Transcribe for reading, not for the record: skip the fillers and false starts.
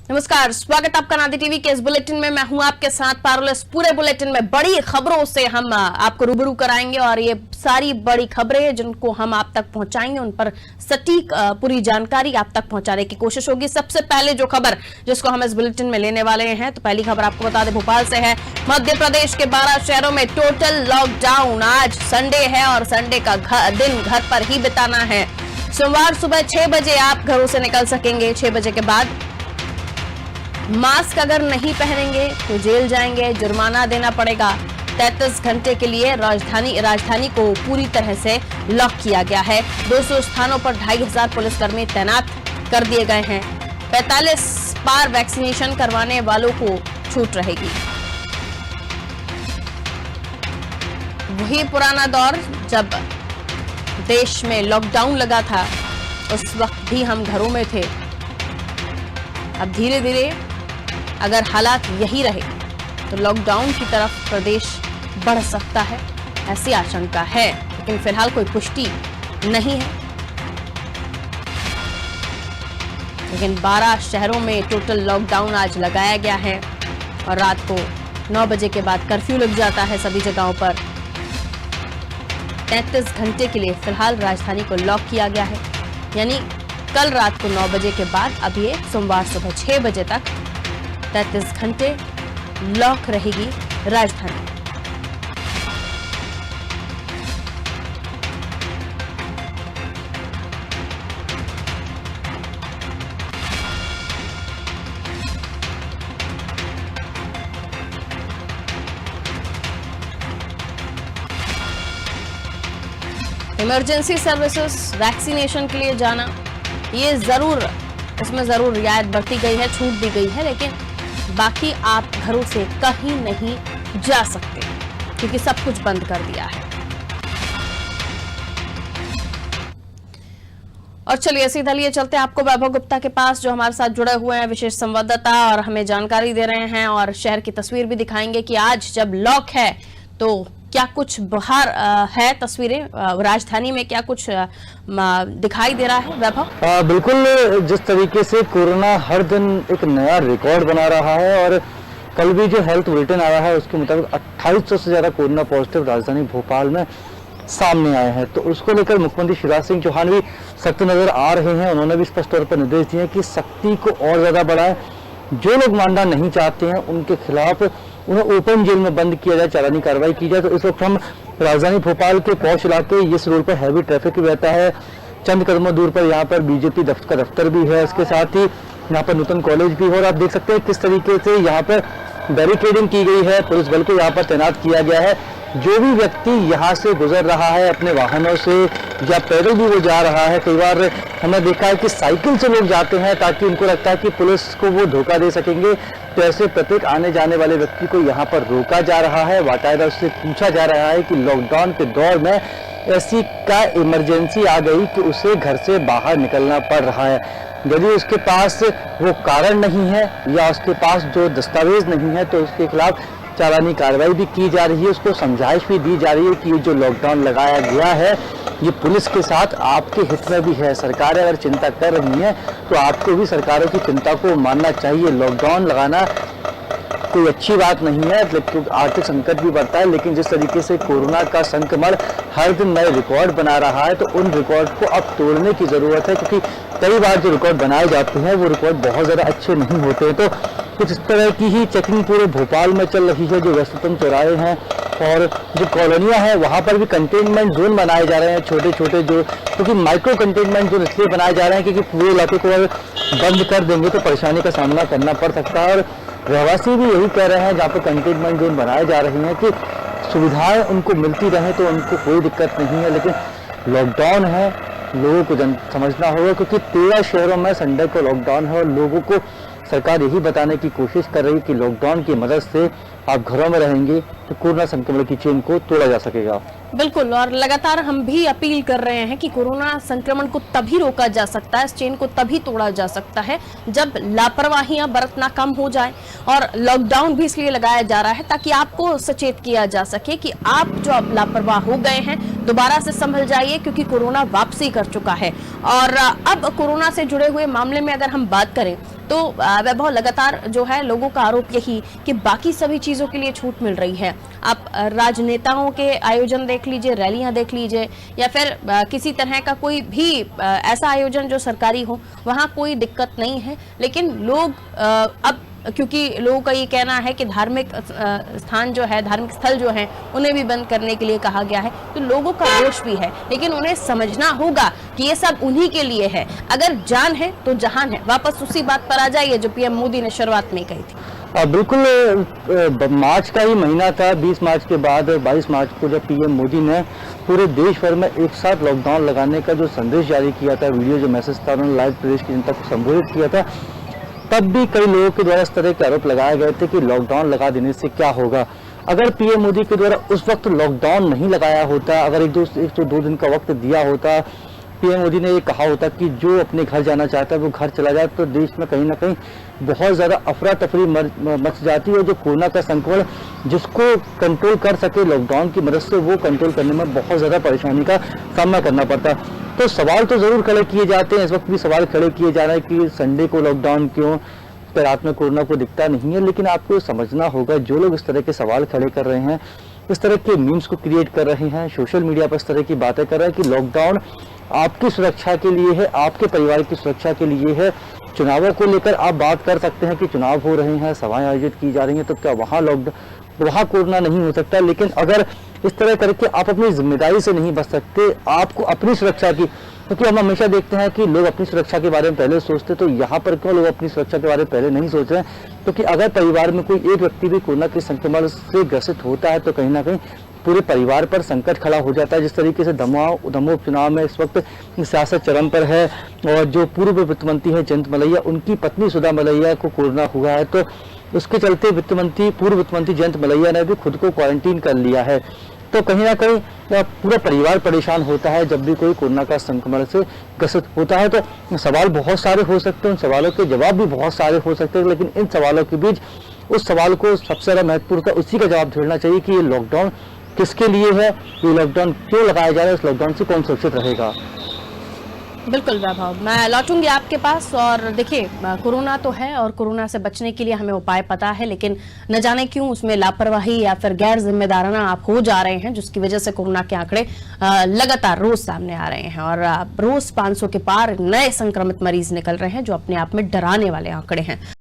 नमस्कार, स्वागत आपका नादी टीवी के इस बुलेटिन में। मैं हूं आपके साथ पारुल। इस पूरे बुलेटिन में बड़ी खबरों से हम आपको रूबरू कराएंगे और ये सारी बड़ी खबरें जिनको हम आप तक पहुंचाएंगे उन पर सटीक पूरी जानकारी आप तक पहुंचाने की कोशिश होगी। सबसे पहले जो खबर जिसको हम इस बुलेटिन में लेने वाले हैं, तो पहली खबर आपको बता दें भोपाल से है। मध्य प्रदेश के 12 शहरों में टोटल लॉकडाउन। आज संडे है और संडे का दिन घर पर ही बिताना है। सोमवार सुबह 6 बजे आप घरों से निकल सकेंगे। 6 बजे के बाद मास्क अगर नहीं पहनेंगे तो जेल जाएंगे, जुर्माना देना पड़ेगा। 33 घंटे के लिए राजधानी को पूरी तरह से लॉक किया गया है। 200 स्थानों पर 2500 पुलिसकर्मी तैनात कर दिए गए हैं। 45 पार वैक्सीनेशन करवाने वालों को छूट रहेगी। वही पुराना दौर जब देश में लॉकडाउन लगा था, उस वक्त भी हम घरों में थे। अब धीरे धीरे अगर हालात यही रहे तो लॉकडाउन की तरफ प्रदेश बढ़ सकता है, ऐसी आशंका है, लेकिन फिलहाल कोई पुष्टि नहीं है। लेकिन 12 शहरों में टोटल लॉकडाउन आज लगाया गया है और रात को 9 बजे के बाद कर्फ्यू लग जाता है सभी जगहों पर। 33 घंटे के लिए फिलहाल राजधानी को लॉक किया गया है, यानी कल रात को 9 बजे के बाद अब ये सोमवार सुबह 6 बजे तक 33 घंटे लॉक रहेगी राजधानी। इमरजेंसी सर्विसेज वैक्सीनेशन के लिए जाना, ये इसमें जरूर रियायत बरती गई है, छूट दी गई है, लेकिन बाकी आप घरों से कहीं नहीं जा सकते क्योंकि सब कुछ बंद कर दिया है। और चलिए सीधा लिए चलते हैं आपको वैभव गुप्ता के पास, जो हमारे साथ जुड़े हुए हैं, विशेष संवाददाता, और हमें जानकारी दे रहे हैं और शहर की तस्वीर भी दिखाएंगे कि आज जब लॉक है तो क्या कुछ बाहर है तस्वीरें, राजधानी में क्या कुछ दिखाई दे रहा है वैभव? बिल्कुल, जिस तरीके से कोरोना हर दिन एक नया रिकॉर्ड बना रहा है और कल भी जो हेल्थ बुलेटिन आया है उसके मुताबिक 2800 से ज्यादा कोरोना पॉजिटिव राजधानी भोपाल में सामने आए हैं। तो उसको लेकर मुख्यमंत्री शिवराज सिंह चौहान भी सख्त नजर आ रहे हैं। उन्होंने भी स्पष्ट तौर पर निर्देश दिए कि सख्ती को और ज्यादा बढ़ाएं। जो लोग मानना नहीं चाहते हैं उनके खिलाफ उन्हें ओपन जेल में बंद किया जाए, चालानी कार्रवाई की जाए। तो इस वक्त हम राजधानी भोपाल के पौष इलाके, इस रोड पर हैवी ट्रैफिक भी रहता है। चंद कदमों दूर पर यहाँ पर बीजेपी का दफ्तर भी है, इसके साथ ही यहाँ पर नूतन कॉलेज भी है। और आप देख सकते हैं किस तरीके से यहाँ पर बैरिकेडिंग की गई है, पुलिस बल को यहाँ पर तैनात किया गया है। जो भी व्यक्ति यहाँ से गुजर रहा है अपने वाहनों से या पैदल भी वो जा रहा है, कई बार हमने देखा है कि साइकिल से लोग जाते हैं ताकि उनको लगता है कि पुलिस को वो धोखा दे सकेंगे। तो ऐसे प्रत्येक आने जाने वाले व्यक्ति को यहाँ पर रोका जा रहा है, बाकायदा उससे पूछा जा रहा है कि लॉकडाउन के दौर में ऐसी क्या इमरजेंसी आ गई कि उसे घर से बाहर निकलना पड़ रहा है। यदि उसके पास वो कारण नहीं है या उसके पास जो दस्तावेज नहीं है तो उसके खिलाफ चालानी कार्रवाई भी की जा रही है, उसको समझाइश भी दी जा रही है कि ये जो लॉकडाउन लगाया गया है ये पुलिस के साथ आपके हित में भी है। सरकारें अगर चिंता कर रही हैं तो आपको भी सरकारों की चिंता को मानना चाहिए। लॉकडाउन लगाना कोई अच्छी बात नहीं है, क्योंकि आर्थिक संकट भी बढ़ता है, लेकिन जिस तरीके से कोरोना का संक्रमण हर दिन नए रिकॉर्ड बना रहा है तो उन रिकॉर्ड को अब तोड़ने की जरूरत है, क्योंकि कई बार जो रिकॉर्ड बनाए जाते हैं वो रिकॉर्ड बहुत ज्यादा अच्छे नहीं होते। तो कुछ इस तरह की ही चेकिंग पूरे भोपाल में चल रही है। जो व्यस्ततम चौराहे हैं और जो कॉलोनियां हैं वहां पर भी कंटेनमेंट जोन बनाए जा रहे हैं, छोटे छोटे, जो क्योंकि माइक्रो कंटेनमेंट जोन इसलिए बनाए जा रहे हैं क्योंकि पूरे इलाके को बंद कर देंगे तो परेशानी का सामना करना पड़ सकता है। और रहवासी भी यही कह रहे हैं, जहाँ पर कंटेनमेंट जोन बनाए जा रही हैं, कि सुविधाएं उनको मिलती रहे तो उनको कोई दिक्कत नहीं है, लेकिन लॉकडाउन है, लोगों को समझना होगा, क्योंकि 13 शहरों में संडे को लॉकडाउन है और लोगों को सरकार यही बताने की कोशिश कर रही है कि लॉकडाउन की मदद से आप घरों में रहेंगे तो कोरोना संक्रमण की चेन को तोड़ा जा सकेगा। बिल्कुल, और लगातार हम भी अपील कर रहे हैं कि कोरोना संक्रमण को तभी रोका जा सकता है, इस चेन को तभी तोड़ा जा सकता है जब लापरवाहियां बरतना कम हो जाए। और लॉकडाउन भी इसलिए लगाया जा रहा है ताकि आपको सचेत किया जा सके कि आप जो अब लापरवाह हो गए हैं दोबारा से संभल जाइए, क्योंकि कोरोना वापसी कर चुका है। और अब कोरोना से जुड़े हुए मामले में अगर हम बात करें तो वैभव, लगातार जो है लोगों का आरोप यही कि बाकी सभी चीजों के लिए छूट मिल रही है। आप राजनेताओं के आयोजन देख लीजिए, रैलियां देख लीजिए, या फिर किसी तरह का कोई भी ऐसा आयोजन जो सरकारी हो, वहां कोई दिक्कत नहीं है। लेकिन लोग अब, क्योंकि लोगों का ये कहना है कि धार्मिक स्थान जो है, धार्मिक स्थल जो है, उन्हें भी बंद करने के लिए कहा गया है, तो लोगों का रोष भी है। लेकिन उन्हें समझना होगा कि ये सब उन्हीं के लिए है। अगर जान है तो जहान है। वापस उसी बात पर आ जाइए जो पीएम मोदी ने शुरुआत में कही थी। बिल्कुल, मार्च का ही महीना था। 20 मार्च के बाद 22 मार्च को जब पीएम मोदी ने पूरे देश भर में एक साथ लॉकडाउन लगाने का जो संदेश जारी किया था, वीडियो जो मैसेज था, उन्होंने लाइव प्रदेश की जनता को संबोधित किया था, तब भी कई लोगों के द्वारा इस तरह के आरोप लगाए गए थे कि लॉकडाउन लगा देने से क्या होगा। अगर पीएम मोदी के द्वारा उस वक्त लॉकडाउन नहीं लगाया होता, अगर एक तो दो दिन का वक्त दिया होता, पीएम मोदी ने ये कहा होता कि जो अपने घर जाना चाहता है वो घर चला जाए, तो देश में कहीं ना कहीं बहुत ज़्यादा अफरा तफरी मच जाती है। जो कोरोना का संक्रमण जिसको कंट्रोल कर सके लॉकडाउन की मदद से, वो कंट्रोल करने में बहुत ज़्यादा परेशानी का सामना करना पड़ता। तो सवाल तो ज़रूर खड़े किए जाते हैं, इस वक्त भी सवाल खड़े किए जा रहे हैं कि संडे को लॉकडाउन क्यों, तो रात में कोरोना को दिखता नहीं है। लेकिन आपको समझना होगा, जो लोग इस तरह के सवाल खड़े कर रहे हैं, इस तरह के मीम्स को क्रिएट कर रहे हैं, सोशल मीडिया पर इस तरह की बातें कर रहे हैं कि लॉकडाउन आपकी सुरक्षा के लिए है, आपके परिवार की सुरक्षा के लिए है। चुनावों को लेकर आप बात कर सकते हैं कि चुनाव हो रहे हैं, सभाएं आयोजित की जा रही हैं, तो क्या वहाँ कोरोना नहीं हो सकता? लेकिन अगर इस तरह करके आप अपनी जिम्मेदारी से नहीं बच सकते, आपको अपनी सुरक्षा की, क्योंकि हम हमेशा देखते हैं कि लोग अपनी सुरक्षा के बारे में पहले सोचते, तो यहाँ पर क्यों लोग अपनी सुरक्षा के बारे में पहले नहीं सोच रहे हैं? क्योंकि अगर परिवार में कोई एक व्यक्ति भी कोरोना के संक्रमण से ग्रसित होता है, तो कहीं ना कहीं पूरे परिवार पर संकट खड़ा हो जाता है। जिस तरीके से दमोह चुनाव में इस वक्त सियासत चरम पर है, और जो पूर्व वित्त मंत्री है जयंत मलैया, उनकी पत्नी सुधा मलैया को कोरोना हुआ है, तो उसके चलते पूर्व वित्त मंत्री जयंत मलैया ने भी खुद को क्वारंटीन कर लिया है। तो कहीं ना कहीं पूरा परिवार परेशान होता है जब भी कोई कोरोना का संक्रमण से ग्रसित होता है। तो सवाल बहुत सारे हो सकते हैं, उन सवालों के जवाब भी बहुत सारे हो सकते हैं, लेकिन इन सवालों के बीच उस सवाल को सबसे ज़्यादा महत्वपूर्ण था, उसी का जवाब ढूंढना चाहिए कि ये लॉकडाउन किसके लिए है, ये लॉकडाउन क्यों लगाया जा रहा है, इस लॉकडाउन से कौन सुरक्षित रहेगा। बिल्कुल वैभव, मैं लौटूंगी आपके पास। और देखिए, कोरोना तो है और कोरोना से बचने के लिए हमें उपाय पता है, लेकिन न जाने क्यों उसमें लापरवाही या फिर गैर जिम्मेदाराना आप हो जा रहे हैं, जिसकी वजह से कोरोना के आंकड़े लगातार रोज सामने आ रहे हैं और रोज 500 के पार नए संक्रमित मरीज निकल रहे हैं, जो अपने आप में डराने वाले आंकड़े हैं।